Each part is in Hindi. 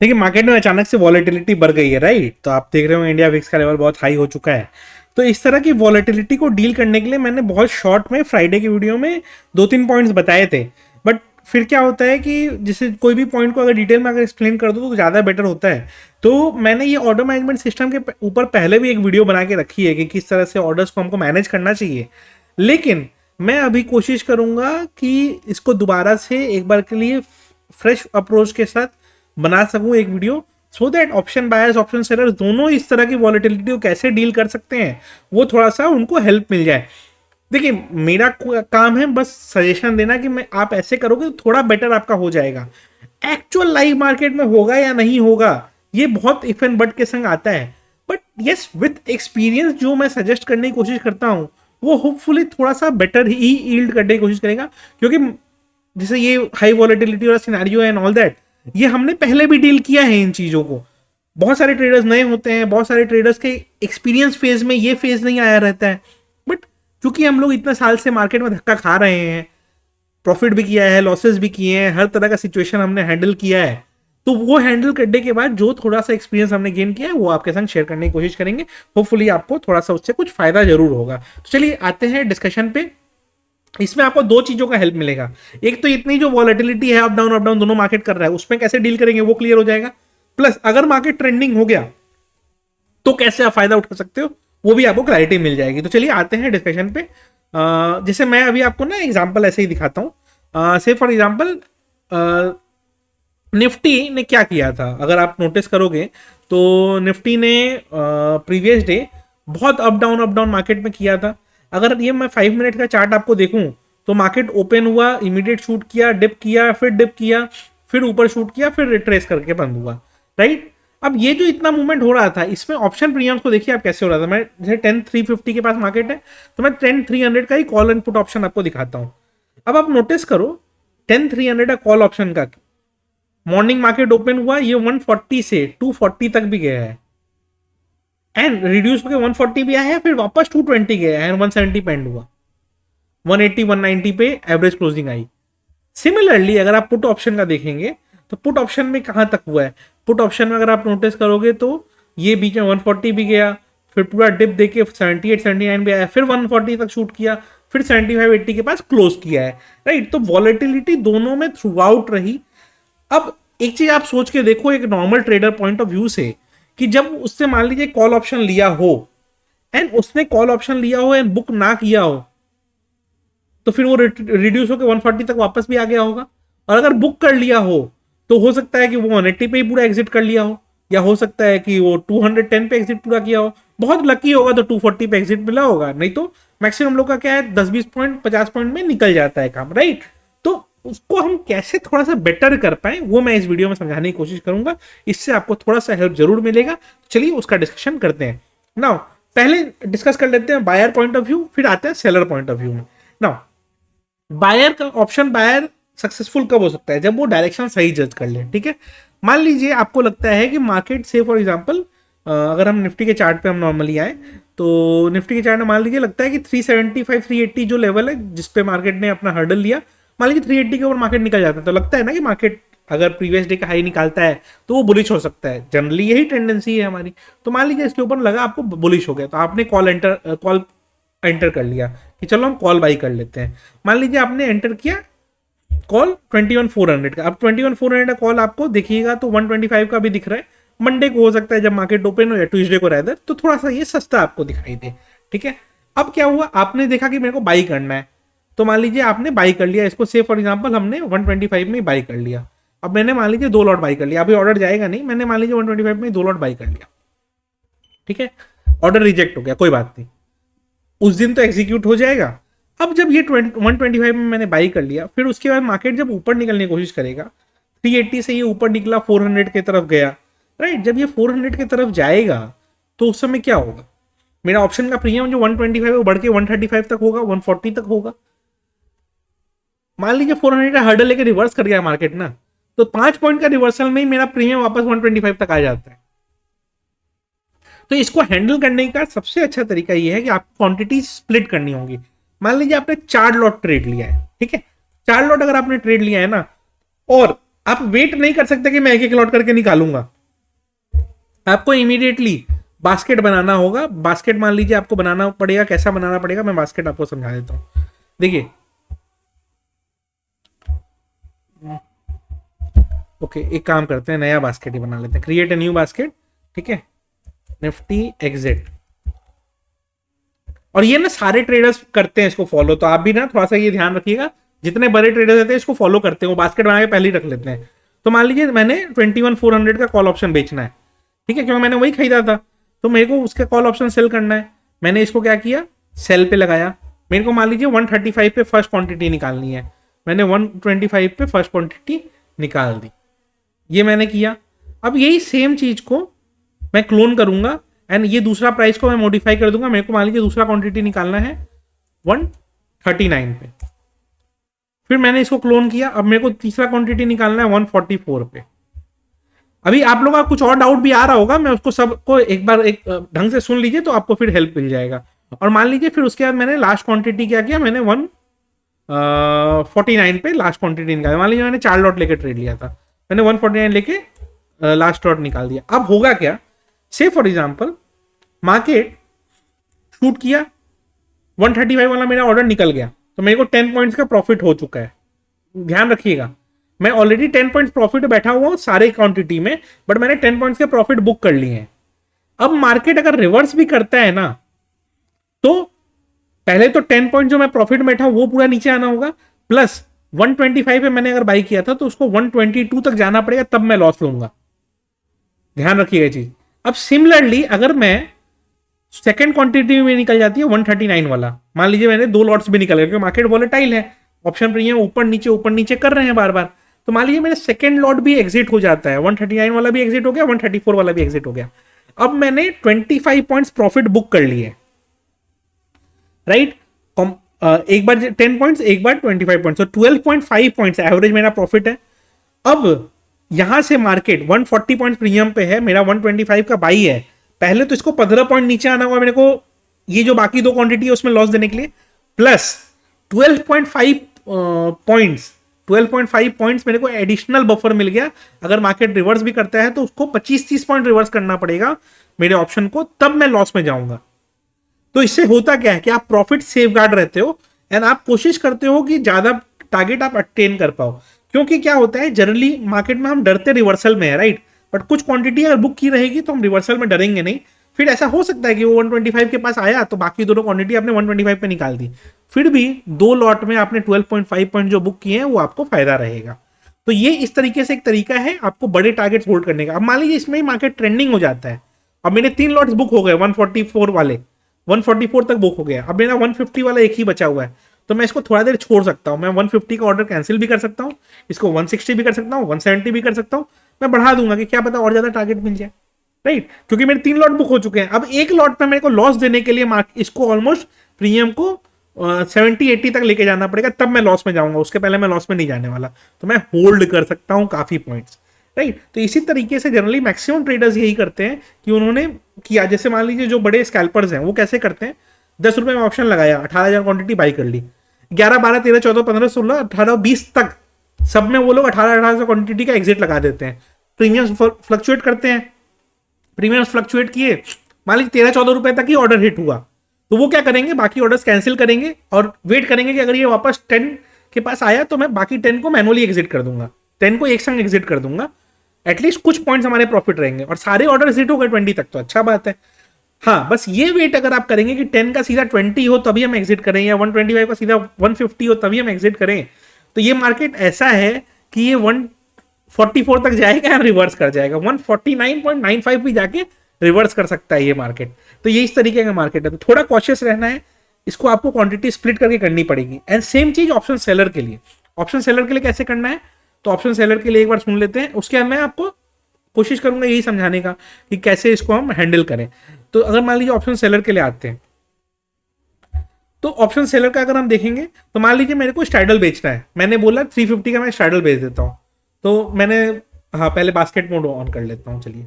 देखिए मार्केट में अचानक से वॉलेटिलिटी बढ़ गई है, राइट? तो आप देख रहे हो इंडिया विक्स का लेवल बहुत हाई हो चुका है। तो इस तरह की वॉलेटिलिटी को डील करने के लिए मैंने बहुत शॉर्ट में फ्राइडे की वीडियो में 2-3 पॉइंट्स बताए थे। बट फिर क्या होता है कि जैसे कोई भी पॉइंट को अगर डिटेल में अगर एक्सप्लेन कर दो तो ज़्यादा बेटर होता है। तो मैंने ये ऑर्डर मैनेजमेंट सिस्टम के ऊपर पहले भी एक वीडियो बना के रखी है कि किस तरह से ऑर्डर्स को हमको मैनेज करना चाहिए। लेकिन मैं अभी कोशिश करूंगा कि इसको दोबारा से एक बार के लिए फ्रेश अप्रोच के साथ बना सकूं एक video, so that option buyers option sellers दोनों इस तरह की वॉलेटिलिटी को कैसे डील कर सकते हैं वो थोड़ा सा उनको हेल्प मिल जाए। देखिए मेरा काम है बस सजेशन देना कि मैं आप ऐसे करोगे तो थोड़ा बेटर आपका हो जाएगा। एक्चुअल लाइव मार्केट में होगा या नहीं होगा ये बहुत इफ एंड बट के संग आता है। बट यस विथ एक्सपीरियंस जो मैं सजेस्ट करने की कोशिश करता हूँ वो होपफुली थोड़ा सा बेटर ही ईल्ड करने की कोशिश करेगा। क्योंकि जैसे ये हाई वॉलेटिलिटी वाला सिनेरियो एंड ऑल दैट ये हमने पहले भी डील किया है इन चीज़ों को। बहुत सारे ट्रेडर्स नए होते हैं, बहुत सारे ट्रेडर्स के एक्सपीरियंस फेज में ये फेज नहीं आया रहता है। बट क्योंकि हम लोग इतने साल से मार्केट में धक्का खा रहे हैं, प्रॉफिट भी किया है, लॉसेस भी किए हैं, हर तरह का सिचुएशन हमने हैंडल किया है, तो वो हैंडल करने के बाद जो थोड़ा सा एक्सपीरियंस हमने गेन किया है वो आपके संग शेयर करने की कोशिश करेंगे। होपफुली आपको थोड़ा सा उससे कुछ फायदा जरूर होगा। तो चलिए आते हैं डिस्कशन पे। इसमें आपको दो चीजों का हेल्प मिलेगा। एक तो इतनी जो वॉलेटिलिटी है अप डाउन दोनों मार्केट कर रहा है उसमें कैसे डील करेंगे वो क्लियर हो जाएगा। प्लस अगर मार्केट ट्रेंडिंग हो गया तो कैसे आप फायदा उठा सकते हो वो भी आपको क्लैरिटी मिल जाएगी। तो चलिए आते हैं डिस्कशन पे। जैसे मैं अभी आपको ना एग्जांपल ऐसे ही दिखाता हूँ। से फॉर एग्जांपल निफ्टी ने क्या किया था अगर आप नोटिस करोगे तो निफ्टी ने प्रीवियस डे बहुत अप डाउन मार्केट में किया था। अगर ये मैं 5 मिनट का चार्ट आपको देखूं तो मार्केट ओपन हुआ, इमीडिएट शूट किया, डिप किया, फिर ऊपर शूट किया, फिर रिट्रेस करके बंद हुआ, राइट? अब ये जो इतना मूवमेंट हो रहा था इसमें ऑप्शन प्रीमियम्स को देखिए आप कैसे हो रहा था। मैं जैसे 10,350 के पास मार्केट है तो मैं 10,300 का ही कॉल एंड पुट ऑप्शन आपको दिखाता हूँ। अब आप नोटिस करो 10,300 का कॉल ऑप्शन का मॉर्निंग मार्केट ओपन हुआ ये 140 से 240 तक भी गया है एंड रिड्यूस होकर 140 भी आया है, फिर वापस 220 गया है एंड 170 पे एंड हुआ, 180 190 पे एवरेज क्लोजिंग आई। सिमिलरली अगर आप पुट ऑप्शन का देखेंगे तो पुट ऑप्शन में कहां तक हुआ है, पुट ऑप्शन में अगर आप नोटिस करोगे तो ये बीच में 140 भी गया, फिर पूरा डिप देके 78 79 भी आया, फिर 140 तक शूट किया, फिर 75 80 के पास क्लोज किया है, राइट? तो वॉलेटिलिटी दोनों में थ्रू आउट रही। अब एक चीज आप सोच के देखो एक normal trader point of view से कि जब उससे मान लीजिए कॉल ऑप्शन लिया हो एंड उसने कॉल ऑप्शन लिया हो एंड बुक ना किया हो तो फिर वो रिड्यूस होकर 140 तक वापस भी आ गया होगा। और अगर बुक कर लिया हो तो हो सकता है कि वो 180 पे ही पूरा एग्जिट कर लिया हो, या हो सकता है कि वो 210 पे एग्जिट पूरा किया हो। बहुत लकी होगा तो 240 पे एग्जिट मिला होगा, नहीं तो मैक्सिमम लोग का क्या है 10-20 पॉइंट 50 पॉइंट में निकल जाता है काम, राइट? तो उसको हम कैसे थोड़ा सा बेटर कर पाए वो मैं इस वीडियो में समझाने की कोशिश करूंगा। इससे आपको थोड़ा सा हेल्प जरूर मिलेगा। चलिए उसका डिस्कशन करते हैं। नाउ पहले डिस्कस कर लेते हैं बायर पॉइंट ऑफ व्यू, फिर आते हैं सेलर पॉइंट ऑफ व्यू में। नाउ बायर का ऑप्शन बायर सक्सेसफुल कब हो सकता है, जब वो डायरेक्शन सही जज कर ले, ठीक है? मान लीजिए आपको लगता है कि मार्केट से फॉर एग्जांपल अगर हम निफ्टी के चार्ट पे हम नॉर्मली आए तो निफ्टी के चार्ट में मान लीजिए लगता है कि 375 380 जो लेवल है जिसपे मार्केट ने अपना हर्डल लिया, मान लीजिए 380 के ऊपर मार्केट निकल जाता है तो लगता है ना कि मार्केट अगर प्रीवियस डे का हाई निकालता है तो वो बुलिश हो सकता है। जनरली यही टेंडेंसी है हमारी। तो मान लीजिए इसके ऊपर लगा आपको बुलिश हो गया तो आपने कॉल एंटर कर लिया कि चलो हम कॉल बाई कर लेते हैं। मान लीजिए आपने एंटर किया कॉल 21,400 का। अब 21,400 का कॉल आपको देखिएगा तो 125 का भी दिख रहा है। मंडे को हो सकता है जब मार्केट ओपन हो या ट्यूसडे को रहता तो थोड़ा सा ये सस्ता आपको दिखाई दे, ठीक है? अब क्या हुआ, आपने देखा कि मेरे को बाई करना है तो मान लीजिए आपने बाई कर लिया इसको। से फॉर एग्जांपल हमने 125 में बाई कर लिया। अब मैंने मान लीजिए 2 लॉट बाई कर लिया। अभी ऑर्डर जाएगा नहीं, मैंने मान लीजिए 125 में 2 लॉट बाई कर लिया, ठीक है? ऑर्डर रिजेक्ट हो गया, कोई बात नहीं, उस दिन तो एग्जीक्यूट हो जाएगा। अब जब ये 125 में मैंने बाई कर लिया, फिर उसके बाद मार्केट जब ऊपर निकलने की कोशिश करेगा 380 से ये ऊपर निकला 400 की तरफ गया, राइट? जब ये 400 की तरफ जाएगा तो उस समय क्या होगा, मेरा ऑप्शन का प्रीमियम जो 125 है वो बढ़ के 135 तक होगा, 140 तक होगा। मान लीजिए 400 का हर्डल लेके रिवर्स कर गया मार्केट ना, तो 5 पॉइंट का रिवर्सल में ही मेरा प्रीमियम वापस 125 तक आ जाता है। तो इसको हैंडल करने का सबसे अच्छा तरीका ये है कि आपको क्वांटिटी स्प्लिट करनी होगी। मान लीजिए आपने 4 लॉट ट्रेड लिया है, ठीक है? 4 लॉट अगर आपने ट्रेड लिया है ना और आप वेट नहीं कर सकते कि मैं एक एक लॉट करके निकालूंगा, आपको इमीडिएटली बास्केट बनाना होगा। बास्केट मान लीजिए आपको बनाना पड़ेगा, कैसा बनाना पड़ेगा मैं बास्केट आपको समझा देता हूं। देखिए ओके, एक काम करते हैं, नया बास्केट ही बना लेते हैं, क्रिएट ए न्यू बास्केट। ठीक है, निफ्टी एग्जिट। और ये ना सारे ट्रेडर्स करते हैं इसको फॉलो, तो आप भी ना थोड़ा सा ये ध्यान रखिएगा, जितने बड़े ट्रेडर्स रहते हैं इसको फॉलो करते हैं, वो बास्केट बना के पहले ही रख लेते हैं। तो मान लीजिए मैंने 21,400 का कॉल ऑप्शन बेचना है, ठीक है, क्योंकि मैंने वही खरीदा था, तो मेरे को उसका कॉल ऑप्शन सेल करना है। मैंने इसको क्या किया, सेल पे लगाया। मेरे को मान लीजिए 135 पे फर्स्ट क्वांटिटी निकालनी है, मैंने 125 पे फर्स्ट क्वांटिटी निकाल दी, ये मैंने किया। अब यही सेम चीज को मैं क्लोन करूंगा एंड ये दूसरा प्राइस को मैं मॉडिफाई कर दूंगा। मेरे को मान लीजिए दूसरा क्वांटिटी निकालना है 139 पे, फिर मैंने इसको क्लोन किया। अब मेरे को तीसरा क्वांटिटी निकालना है 144 पे। अभी आप लोगों का कुछ और डाउट भी आ रहा होगा, मैं उसको सबको एक बार एक ढंग से सुन लीजिए तो आपको फिर हेल्प मिल जाएगा। और मान लीजिए फिर उसके बाद मैंने लास्ट क्वांटिटी क्या किया, मैंने 149 पे लास्ट क्वांटिटी निकाला। मान लीजिए मैंने 4 लॉट लेके ट्रेड लिया था, मैंने 149 लेके लास्ट लॉट निकाल दिया। अब होगा क्या, से फॉर एग्जाम्पल मार्केट शूट किया, 135 वाला मेरा ऑर्डर निकल गया, तो मेरे को 10 पॉइंट्स का प्रॉफिट हो चुका है। ध्यान रखिएगा, मैं ऑलरेडी 10 पॉइंट्स प्रॉफिट बैठा हुआ हूं सारे क्वांटिटी में, बट मैंने 10 पॉइंट्स के प्रॉफिट बुक कर लिए हैं। अब मार्केट अगर रिवर्स भी करता है ना, तो पहले तो 10 पॉइंट जो मैं प्रॉफिट में बैठा वो पूरा नीचे आना होगा, प्लस 125 पे मैंने अगर बाई किया था तो उसको 122 तक जाना पड़ेगा, तब मैं लॉस लूंगा। ध्यान रखिएगा चीज। अब सिमिलरली अगर मैं सेकंड क्वांटिटी में निकल जाती है 139 वाला, मान लीजिए मैंने 2 लॉट्स भी निकल गए, क्योंकि मार्केट वॉलेटाइल है, ऑप्शन प्रीमियम ऊपर नीचे कर रहे हैं बार बार, तो मान लीजिए मेरा सेकंड लॉट भी एग्जिट हो जाता है, 139 वाला भी एग्जिट हो गया, 134 वाला भी एग्जिट हो गया। अब मैंने 25 पॉइंट्स प्रॉफिट बुक कर लिए, राइट। एक बार 10 पॉइंट्स, एक बार 25 पॉइंट्स, तो 12.5 पॉइंट्स एवरेज मेरा प्रॉफिट है। अब यहां से मार्केट 140 पॉइंट प्रीमियम पे है, मेरा 125 का बाई है, पहले तो इसको 15 पॉइंट नीचे आना होगा मेरे को, ये जो बाकी 2 क्वांटिटी है उसमें लॉस देने के लिए, प्लस 12.5 पॉइंट्स 12.5 पॉइंट्स मेरे को एडिशनल बफर मिल गया। अगर मार्केट रिवर्स भी करता है तो उसको 25-30 पॉइंट रिवर्स करना पड़ेगा मेरे ऑप्शन को, तब मैं लॉस में जाऊंगा। तो इससे होता क्या है कि आप प्रॉफिट सेफ गार्ड रहते हो एंड आप कोशिश करते हो कि ज्यादा टारगेट आप अटेन कर पाओ। क्योंकि क्या होता है, जनरली मार्केट में हम डरते रिवर्सल में है, राइट, बट कुछ क्वांटिटी अगर बुक की रहेगी तो हम रिवर्सल में डरेंगे नहीं। फिर ऐसा हो सकता है कि वो 125 के पास आया तो बाकी दोनों क्वांटिटी आपने 125 पे निकाल दी, फिर भी 2 लॉट में आपने 12.5 पॉइंट जो बुक किए हैं वो आपको फायदा रहेगा। तो ये इस तरीके से एक तरीका है आपको बड़े टारगेट्स होल्ड करने का। अब मान लीजिए इसमें ही मार्केट ट्रेंडिंग हो जाता है, अब मेरे 3 लॉट्स बुक हो गए 144 वाले, 144 तक बुक हो गया, अब मेरा 150 वाला एक ही बचा हुआ है, तो मैं इसको थोड़ा देर छोड़ सकता हूं। मैं 150 का ऑर्डर कैंसिल भी कर सकता हूं, इसको 160 भी कर सकता हूं, 170 भी कर सकता हूं, मैं बढ़ा दूंगा कि क्या पता और ज्यादा टारगेट मिल जाए, राइट, क्योंकि मेरे 3 लॉट बुक हो चुके हैं। अब एक लॉट पे मेरे को लॉस देने के लिए इसको ऑलमोस्ट प्रीमियम को 70-80 तक लेके जाना पड़ेगा, तब मैं लॉस में जाऊंगा, उसके पहले मैं लॉस में नहीं जाने वाला, तो मैं होल्ड कर सकता हूं काफी पॉइंट्स, राइट। तो इसी तरीके से जनरली मैक्सिमम ट्रेडर्स यही करते हैं कि उन्होंने किया, जैसे मान लीजिए जो बड़े स्कैल्पर्स हैं वो कैसे करते हैं, 10 रुपए में ऑप्शन लगाया, 18,000 क्वांटिटी बाई कर ली, 11, 12, 13, 14, 15, 16, 18, 20 तक सब में वो लोग 18,000 क्वांटिटी का एग्जिट लगा देते हैं। प्रीमियम फ्लक्चुएट करते हैं, प्रीमियम फ्लक्चुएट किए, मान लीजिए 13-14 रुपए तक ही ऑर्डर हिट हुआ, तो वो क्या करेंगे, बाकी ऑर्डर्स कैंसिल करेंगे और वेट करेंगे कि अगर ये वापस 10 के पास आया तो मैं बाकी 10 को मैनुअली एग्जिट कर दूंगा, 10 को एक संग एग्जिट कर दूंगा, एटलीस्ट कुछ पॉइंट्स हमारे प्रॉफिट रहेंगे और सारे ऑर्डर हिट हो गए 20 तक, तो अच्छा बात है। हाँ, बस ये वेट अगर आप करेंगे कि 10 का सीधा 20 हो तभी हम एग्जिट करें, या 125 का सीधा 150 हो तभी हम एग्जिट करें, तो ये मार्केट ऐसा है कि ये 144 तक जाएगा या रिवर्स कर जाएगा, 149.95 भी जाके रिवर्स कर सकता है ये मार्केट। तो ये इस तरीके का मार्केट है, तो थोड़ा कॉशियस रहना है, इसको आपको क्वांटिटी स्प्लिट करके करनी पड़ेगी। एंड सेम चीज ऑप्शन सेलर के लिए, ऑप्शन सेलर के लिए कैसे करना है, तो ऑप्शन सेलर के लिए एक बार सुन लेते हैं, उसके बाद मैं आपको कोशिश करूंगा यही समझाने का कि कैसे इसको हम हैंडल करें। तो अगर मान लीजिए ऑप्शन सेलर के लिए आते हैं, तो ऑप्शन सेलर का अगर हम देखेंगे तो मान लीजिए मेरे को स्टाइडल बेचना है, मैंने बोला 350 का मैं स्टाइडल बेच देता हूं, तो मैंने, हाँ पहले बास्केट मोड ऑन कर लेता हूँ, चलिए।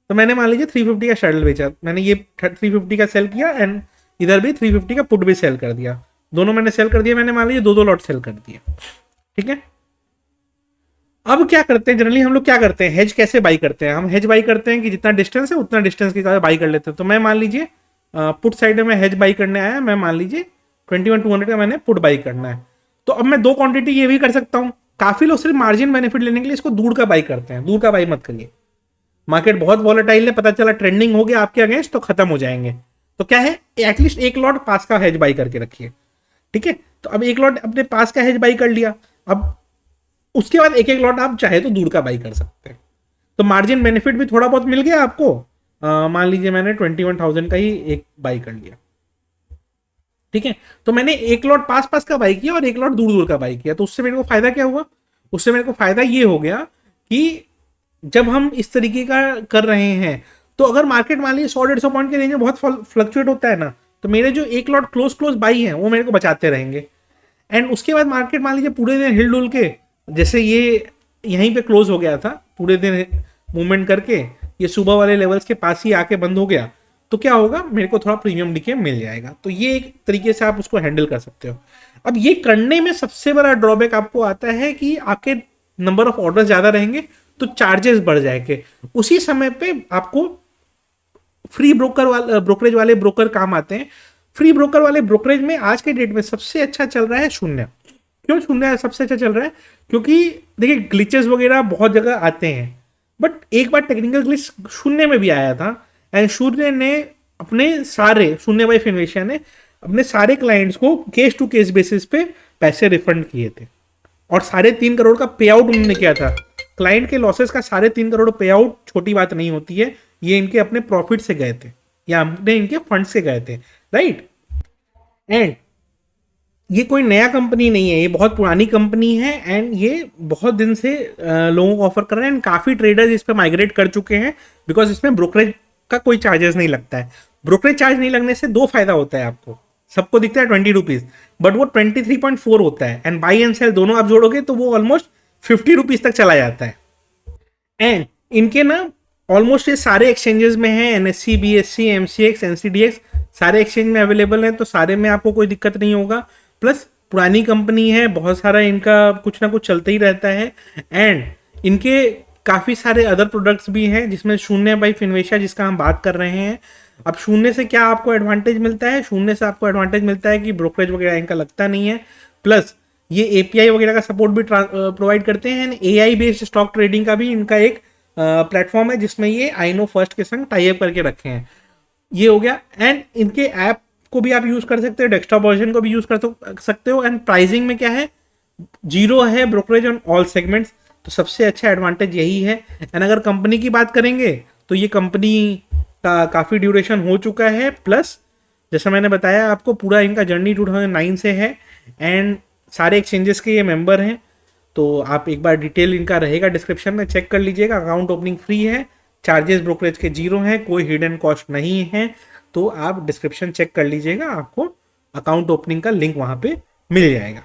तो मैंने मान लीजिए 350 का स्टाइडल बेचा, मैंने ये 350 का सेल किया एंड इधर भी 350 का पुट भी सेल कर दिया, दोनों मैंने सेल कर दिया, मैंने मान लीजिए 2-2 लॉट सेल कर दिए, ठीक है। अब क्या करते हैं, जनरली हम लोग क्या करते हैं, हेज कैसे बाई करते हैं, हम हेज बाई करते हैं कि जितना डिस्टेंस है उतना डिस्टेंस के साथ बाई कर लेते हैं। तो मैं मान लीजिए पुट साइड में हेज बाई करने आया, मैं मान लीजिए 21,200 का मैंने पुट बाई करना है। तो अब मैं 2 क्वांटिटी ये भी कर सकता हूँ। काफी लोग सिर्फ मार्जिन बेनिफिट लेने के लिए इसको दूर का बाई करते हैं, दूर का बाई मत करिए। मार्केट बहुत वॉलेटाइल है, पता चला ट्रेंडिंग हो गया आपके अगेंस्ट तो खत्म हो जाएंगे। तो क्या है, एटलीस्ट एक लॉट पास का हेज बाई करके रखिए, ठीक है। तो अब एक लॉट अपने पास का हेज बाई कर लिया, अब उसके बाद एक एक लॉट आप चाहे तो दूर का बाई कर सकते हैं। तो मार्जिन बेनिफिट भी थोड़ा बहुत मिल गया आपको। मान लीजिए मैंने 21,000 का ही एक बाई कर लिया, ठीक है। तो मैंने एक लॉट पास पास का बाई किया और एक लॉट दूर दूर का बाई किया। तो उससे मेरे को फायदा क्या हुआ, उससे मेरे को फायदा ये हो गया कि जब हम इस तरीके का कर रहे हैं, तो अगर मार्केट मान लीजिए 100-150 पॉइंट के रेंज में बहुत फ्लक्चुएट होता है ना, तो मेरे जो एक लॉट क्लोज क्लोज बाई है वो मेरे को बचाते रहेंगे। एंड उसके बाद मार्केट मान लीजिए पूरे दिन हिल डुल के, जैसे ये यहीं पे क्लोज हो गया था, पूरे दिन मूवमेंट करके ये सुबह वाले लेवल्स के पास ही आके बंद हो गया, तो क्या होगा, मेरे को थोड़ा प्रीमियम डीके मिल जाएगा। तो ये एक तरीके से आप उसको हैंडल कर सकते हो। अब ये करने में सबसे बड़ा ड्रॉबैक आपको आता है कि आपके नंबर ऑफ ऑर्डर ज्यादा रहेंगे तो चार्जेस बढ़ जाएंगे। उसी समय पे आपको फ्री ब्रोकरेज वाले ब्रोकर काम आते हैं। फ्री ब्रोकर वाले ब्रोकरेज में आज के डेट में सबसे अच्छा चल रहा है शून्य। क्यों शून्य सबसे अच्छा चल रहा है, क्योंकि देखिए ग्लिचेस वगैरह बहुत जगह आते हैं, बट एक बार टेक्निकल ग्लिच शून्य में भी आया था एंड शून्य ने अपने सारे, शून्य बाई फिनवेशिया ने अपने सारे क्लाइंट्स को केस टू केस बेसिस पे पैसे रिफंड किए थे और 3.5 करोड़ का पे आउट उन्होंने किया था। क्लाइंट के लॉसेस का 3.5 करोड़ पे आउट छोटी बात नहीं होती है, ये इनके अपने प्रॉफिट से गए थे या अपने इनके फंड से गए थे, राइट। एंड ये कोई नया कंपनी नहीं है, ये बहुत पुरानी कंपनी है एंड ये बहुत दिन से लोगों को ऑफर कर रहे हैं एंड काफ़ी ट्रेडर्स इस पर माइग्रेट कर चुके हैं बिकॉज इसमें ब्रोकरेज का कोई चार्जेस नहीं लगता है। ब्रोकरेज चार्ज नहीं लगने से 2 फायदा होता है आपको, सबको दिखता है 20 रुपीज़, बट वो 23.4 होता है एंड बाई एंड सेल दोनों आप जोड़ोगे तो वो ऑलमोस्ट 50 रुपीज़ तक चला जाता है। एंड इनके ना ऑलमोस्ट ये सारे एक्सचेंजेस में है, एनएससी, बीएससी, एमसीएक्स, एनसीडीएक्स सारे एक्सचेंज में अवेलेबल है, तो सारे में आपको कोई दिक्कत नहीं होगा। प्लस पुरानी कंपनी है, बहुत सारा इनका कुछ ना कुछ चलता ही रहता है एंड इनके काफ़ी सारे अदर प्रोडक्ट्स भी हैं जिसमें शून्य बाई फिनवेशिया जिसका हम बात कर रहे हैं। अब शून्य से क्या आपको एडवांटेज मिलता है, शून्य से आपको एडवांटेज मिलता है कि ब्रोकरेज वगैरह इनका लगता नहीं है, प्लस ये एपीआई वगैरह का सपोर्ट भी प्रोवाइड करते हैं and AI based stock trading का भी इनका एक प्लेटफॉर्म है जिसमें ये आई नो फर्स्ट के संग टाई अप करके रखे हैं। ये हो गया एंड इनके ऐप को भी आप यूज कर सकते हो, डेस्कटॉप वर्जन को भी यूज कर सकते हो एंड प्राइसिंग में क्या है, 0 है ब्रोकरेज ऑन ऑल सेगमेंट्स, तो सबसे अच्छा एडवांटेज यही है। एंड अगर कंपनी की बात करेंगे तो ये कंपनी का काफ़ी ड्यूरेशन हो चुका है, प्लस जैसा मैंने बताया आपको पूरा इनका जर्नी 2009 से है एंड सारे एक्सचेंजेस के ये मेंबर हैं। तो आप एक बार डिटेल इनका रहेगा डिस्क्रिप्शन में, चेक कर लीजिएगा। अकाउंट ओपनिंग फ्री है, चार्जेस ब्रोकरेज के 0 हैं, कोई हिडन कॉस्ट नहीं है। तो आप डिस्क्रिप्शन चेक कर लीजिएगा, आपको अकाउंट ओपनिंग का लिंक वहाँ पे मिल जाएगा।